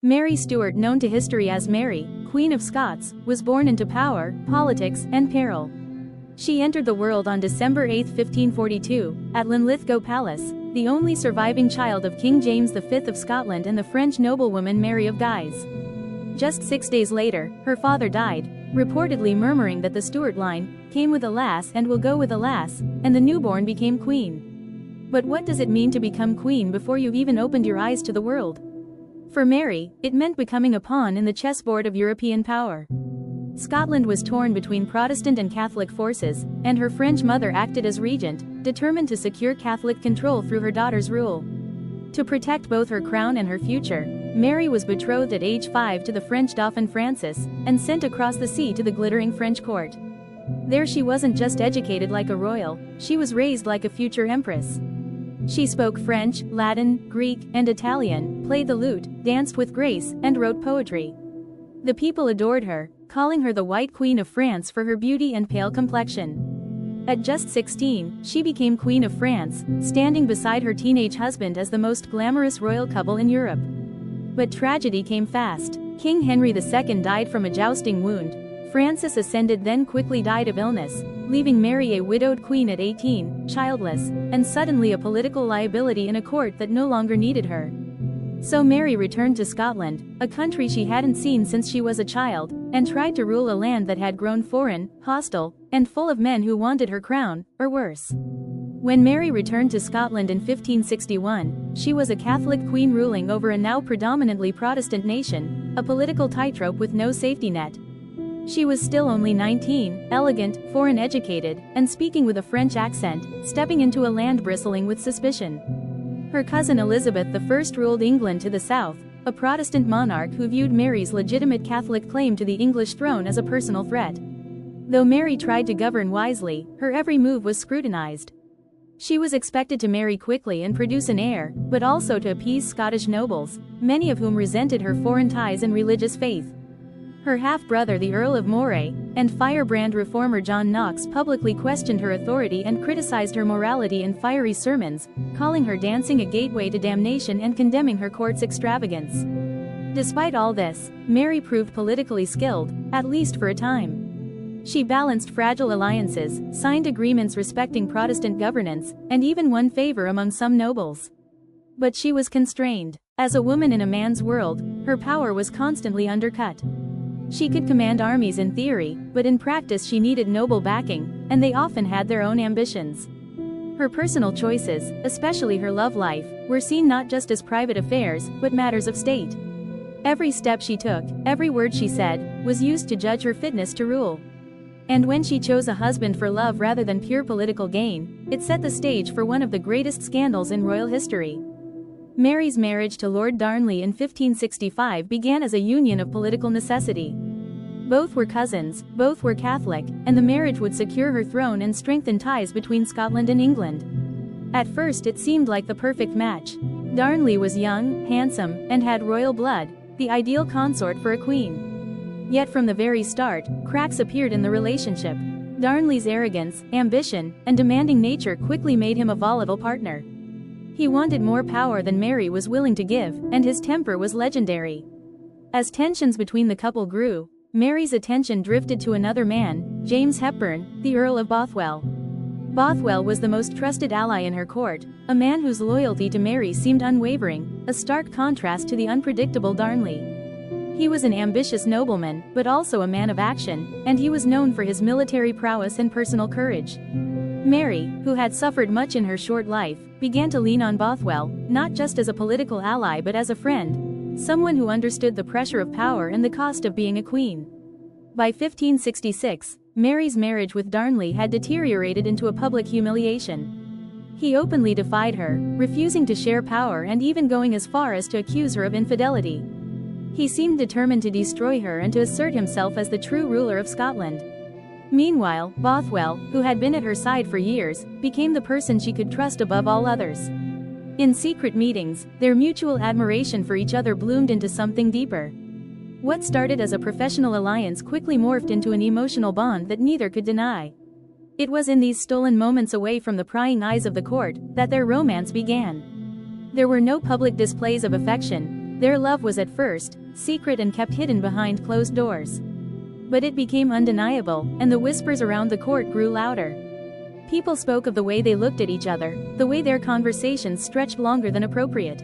Mary Stuart, known to history as Mary, Queen of Scots, was born into power, politics, and peril. She entered the world on December 8, 1542, at Linlithgow Palace, the only surviving child of King James V of Scotland and the French noblewoman Mary of Guise. Just 6 days later, her father died, reportedly murmuring that the Stuart line came with a lass and will go with a lass, and the newborn became queen. But what does it mean to become queen before you've even opened your eyes to the world? For Mary, it meant becoming a pawn in the chessboard of European power. Scotland was torn between Protestant and Catholic forces, and her French mother acted as regent, determined to secure Catholic control through her daughter's rule. To protect both her crown and her future, Mary was betrothed at age 5 to the French Dauphin Francis, and sent across the sea to the glittering French court. There she wasn't just educated like a royal, she was raised like a future empress. She spoke French, Latin, Greek, and Italian, played the lute, danced with grace, and wrote poetry. The people adored her, calling her the White Queen of France for her beauty and pale complexion. At just 16, she became Queen of France, standing beside her teenage husband as the most glamorous royal couple in Europe. But tragedy came fast. King Henry II died from a jousting wound. Francis ascended, then quickly died of illness, leaving Mary a widowed queen at 18, childless, and suddenly a political liability in a court that no longer needed her. So Mary returned to Scotland, a country she hadn't seen since she was a child, and tried to rule a land that had grown foreign, hostile, and full of men who wanted her crown, or worse. When Mary returned to Scotland in 1561, she was a Catholic queen ruling over a now predominantly Protestant nation, a political tightrope with no safety net. She was still only 19, elegant, foreign educated, and speaking with a French accent, stepping into a land bristling with suspicion. Her cousin Elizabeth I ruled England to the south, a Protestant monarch who viewed Mary's legitimate Catholic claim to the English throne as a personal threat. Though Mary tried to govern wisely, her every move was scrutinized. She was expected to marry quickly and produce an heir, but also to appease Scottish nobles, many of whom resented her foreign ties and religious faith. Her half-brother the Earl of Moray, and firebrand reformer John Knox publicly questioned her authority and criticized her morality in fiery sermons, calling her dancing a gateway to damnation and condemning her court's extravagance. Despite all this, Mary proved politically skilled, at least for a time. She balanced fragile alliances, signed agreements respecting Protestant governance, and even won favor among some nobles. But she was constrained. As a woman in a man's world, her power was constantly undercut. She could command armies in theory, but in practice she needed noble backing, and they often had their own ambitions. Her personal choices, especially her love life, were seen not just as private affairs, but matters of state. Every step she took, every word she said, was used to judge her fitness to rule. And when she chose a husband for love rather than pure political gain, it set the stage for one of the greatest scandals in royal history. Mary's marriage to Lord Darnley in 1565 began as a union of political necessity. Both were cousins, both were Catholic, and the marriage would secure her throne and strengthen ties between Scotland and England. At first it seemed like the perfect match. Darnley was young, handsome, and had royal blood, the ideal consort for a queen. Yet from the very start, cracks appeared in the relationship. Darnley's arrogance, ambition, and demanding nature quickly made him a volatile partner. He wanted more power than Mary was willing to give, and his temper was legendary. As tensions between the couple grew, Mary's attention drifted to another man, James Hepburn, the Earl of Bothwell. Bothwell was the most trusted ally in her court, a man whose loyalty to Mary seemed unwavering, a stark contrast to the unpredictable Darnley. He was an ambitious nobleman, but also a man of action, and he was known for his military prowess and personal courage. Mary, who had suffered much in her short life, began to lean on Bothwell, not just as a political ally but as a friend, someone who understood the pressure of power and the cost of being a queen. By 1566, Mary's marriage with Darnley had deteriorated into a public humiliation. He openly defied her, refusing to share power and even going as far as to accuse her of infidelity. He seemed determined to destroy her and to assert himself as the true ruler of Scotland. Meanwhile, Bothwell, who had been at her side for years, became the person she could trust above all others. In secret meetings, their mutual admiration for each other bloomed into something deeper. What started as a professional alliance quickly morphed into an emotional bond that neither could deny. It was in these stolen moments away from the prying eyes of the court that their romance began. There were no public displays of affection, Their love was at first secret and kept hidden behind closed doors. But it became undeniable, and the whispers around the court grew louder. People spoke of the way they looked at each other, the way their conversations stretched longer than appropriate.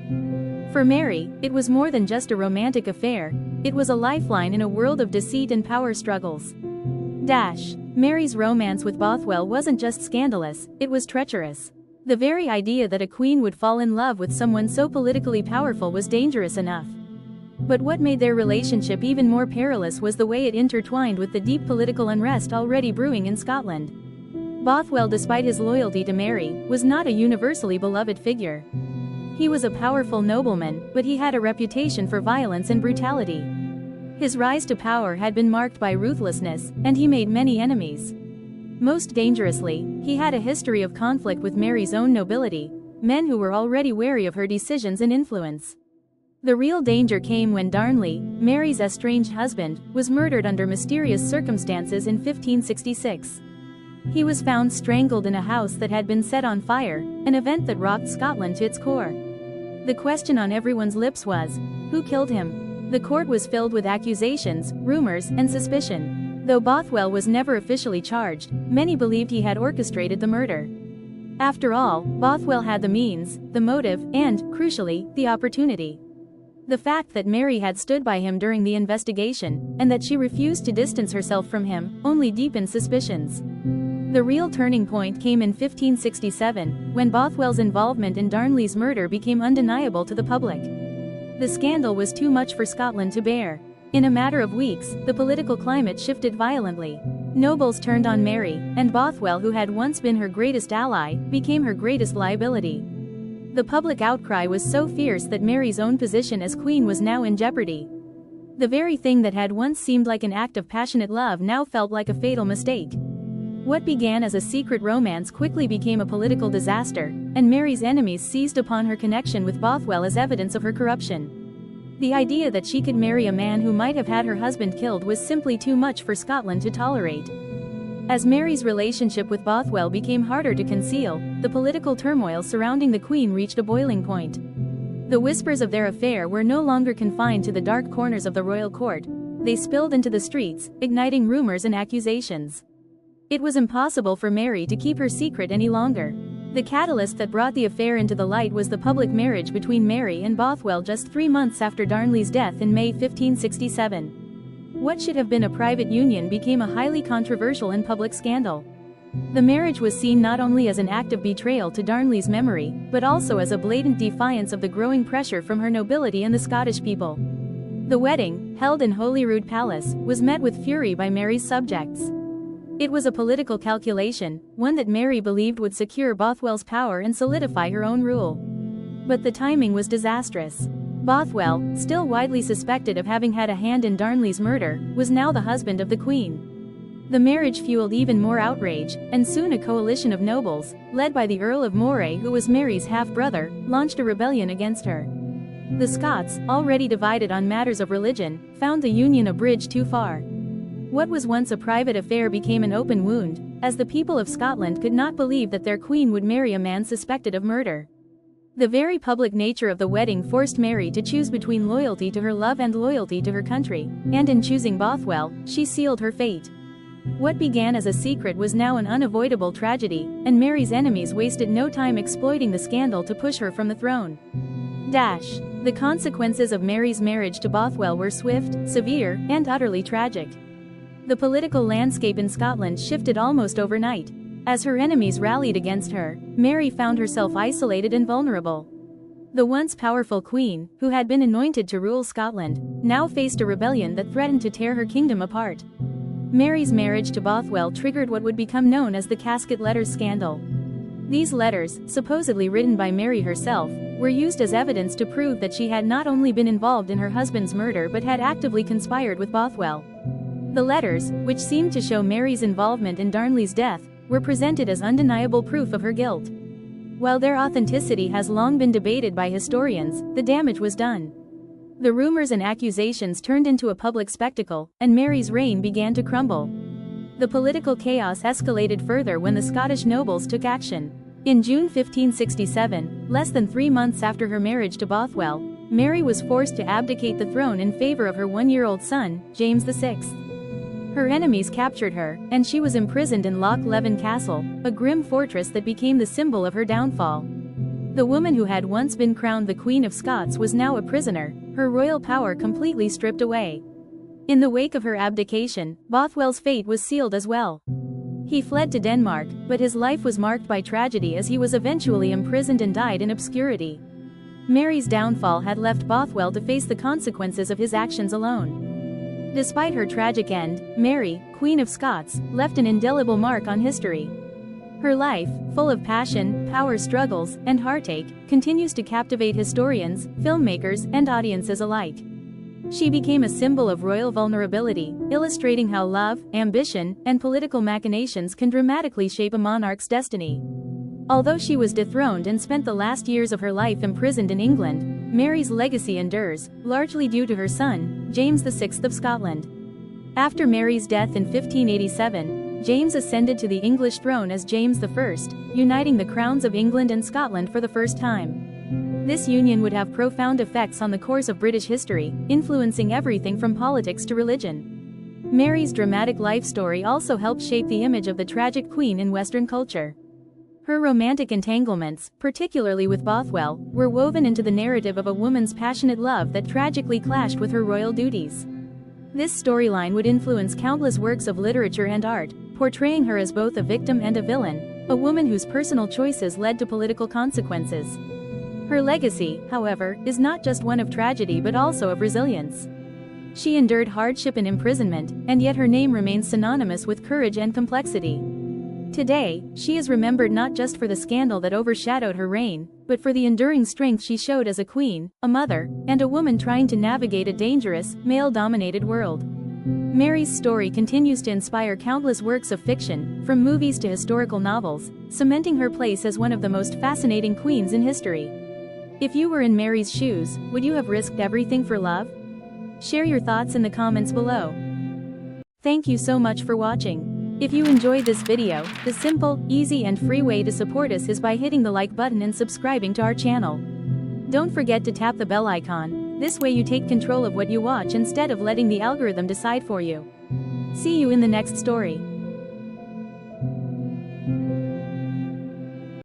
For Mary, it was more than just a romantic affair, it was a lifeline in a world of deceit and power struggles. Mary's romance with Bothwell wasn't just scandalous, it was treacherous. The very idea that a queen would fall in love with someone so politically powerful was dangerous enough. But what made their relationship even more perilous was the way it intertwined with the deep political unrest already brewing in Scotland. Bothwell, despite his loyalty to Mary, was not a universally beloved figure. He was a powerful nobleman, but he had a reputation for violence and brutality. His rise to power had been marked by ruthlessness, and he made many enemies. Most dangerously, he had a history of conflict with Mary's own nobility, men who were already wary of her decisions and influence. The real danger came when Darnley, Mary's estranged husband, was murdered under mysterious circumstances in 1566. He was found strangled in a house that had been set on fire, an event that rocked Scotland to its core. The question on everyone's lips was, who killed him? The court was filled with accusations, rumors, and suspicion. Though Bothwell was never officially charged, many believed he had orchestrated the murder. After all, Bothwell had the means, the motive, and, crucially, the opportunity. The fact that Mary had stood by him during the investigation, and that she refused to distance herself from him, only deepened suspicions. The real turning point came in 1567, when Bothwell's involvement in Darnley's murder became undeniable to the public. The scandal was too much for Scotland to bear. In a matter of weeks, the political climate shifted violently. Nobles turned on Mary, and Bothwell, who had once been her greatest ally, became her greatest liability. The public outcry was so fierce that Mary's own position as queen was now in jeopardy. The very thing that had once seemed like an act of passionate love now felt like a fatal mistake. What began as a secret romance quickly became a political disaster, and Mary's enemies seized upon her connection with Bothwell as evidence of her corruption. The idea that she could marry a man who might have had her husband killed was simply too much for Scotland to tolerate. As Mary's relationship with Bothwell became harder to conceal, the political turmoil surrounding the Queen reached a boiling point. The whispers of their affair were no longer confined to the dark corners of the royal court. They spilled into the streets, igniting rumors and accusations. It was impossible for Mary to keep her secret any longer. The catalyst that brought the affair into the light was the public marriage between Mary and Bothwell just 3 months after Darnley's death in May 1567. What should have been a private union became a highly controversial and public scandal. The marriage was seen not only as an act of betrayal to Darnley's memory, but also as a blatant defiance of the growing pressure from her nobility and the Scottish people. The wedding, held in Holyrood Palace, was met with fury by Mary's subjects. It was a political calculation, one that Mary believed would secure Bothwell's power and solidify her own rule. But the timing was disastrous. Bothwell, still widely suspected of having had a hand in Darnley's murder, was now the husband of the Queen. The marriage fueled even more outrage, and soon a coalition of nobles, led by the Earl of Moray, who was Mary's half-brother, launched a rebellion against her. The Scots, already divided on matters of religion, found the union a bridge too far. What was once a private affair became an open wound, as the people of Scotland could not believe that their queen would marry a man suspected of murder. The very public nature of the wedding forced Mary to choose between loyalty to her love and loyalty to her country, and in choosing Bothwell, she sealed her fate. What began as a secret was now an unavoidable tragedy, and Mary's enemies wasted no time exploiting the scandal to push her from the throne. The consequences of Mary's marriage to Bothwell were swift, severe, and utterly tragic. The political landscape in Scotland shifted almost overnight. As her enemies rallied against her, Mary found herself isolated and vulnerable. The once powerful queen, who had been anointed to rule Scotland, now faced a rebellion that threatened to tear her kingdom apart. Mary's marriage to Bothwell triggered what would become known as the Casket Letters scandal. These letters, supposedly written by Mary herself, were used as evidence to prove that she had not only been involved in her husband's murder but had actively conspired with Bothwell. The letters, which seemed to show Mary's involvement in Darnley's death, were presented as undeniable proof of her guilt. While their authenticity has long been debated by historians, the damage was done. The rumors and accusations turned into a public spectacle, and Mary's reign began to crumble. The political chaos escalated further when the Scottish nobles took action. In June 1567, less than 3 months after her marriage to Bothwell, Mary was forced to abdicate the throne in favor of her 1-year-old son, James VI. Her enemies captured her, and she was imprisoned in Loch Leven Castle, a grim fortress that became the symbol of her downfall. The woman who had once been crowned the Queen of Scots was now a prisoner, her royal power completely stripped away. In the wake of her abdication, Bothwell's fate was sealed as well. He fled to Denmark, but his life was marked by tragedy as he was eventually imprisoned and died in obscurity. Mary's downfall had left Bothwell to face the consequences of his actions alone. Despite her tragic end, Mary, Queen of Scots, left an indelible mark on history. Her life, full of passion, power struggles, and heartache, continues to captivate historians, filmmakers, and audiences alike. She became a symbol of royal vulnerability, illustrating how love, ambition, and political machinations can dramatically shape a monarch's destiny. Although she was dethroned and spent the last years of her life imprisoned in England, Mary's legacy endures, largely due to her son, James VI of Scotland. After Mary's death in 1587, James ascended to the English throne as James I, uniting the crowns of England and Scotland for the first time. This union would have profound effects on the course of British history, influencing everything from politics to religion. Mary's dramatic life story also helped shape the image of the tragic queen in Western culture. Her romantic entanglements, particularly with Bothwell, were woven into the narrative of a woman's passionate love that tragically clashed with her royal duties. This storyline would influence countless works of literature and art, portraying her as both a victim and a villain, a woman whose personal choices led to political consequences. Her legacy, however, is not just one of tragedy but also of resilience. She endured hardship and imprisonment, and yet her name remains synonymous with courage and complexity. Today, she is remembered not just for the scandal that overshadowed her reign, but for the enduring strength she showed as a queen, a mother, and a woman trying to navigate a dangerous, male-dominated world. Mary's story continues to inspire countless works of fiction, from movies to historical novels, cementing her place as one of the most fascinating queens in history. If you were in Mary's shoes, would you have risked everything for love? Share your thoughts in the comments below. Thank you so much for watching. If you enjoyed this video, the simple, easy and free way to support us is by hitting the like button and subscribing to our channel. Don't forget to tap the bell icon, this way you take control of what you watch instead of letting the algorithm decide for you. See you in the next story.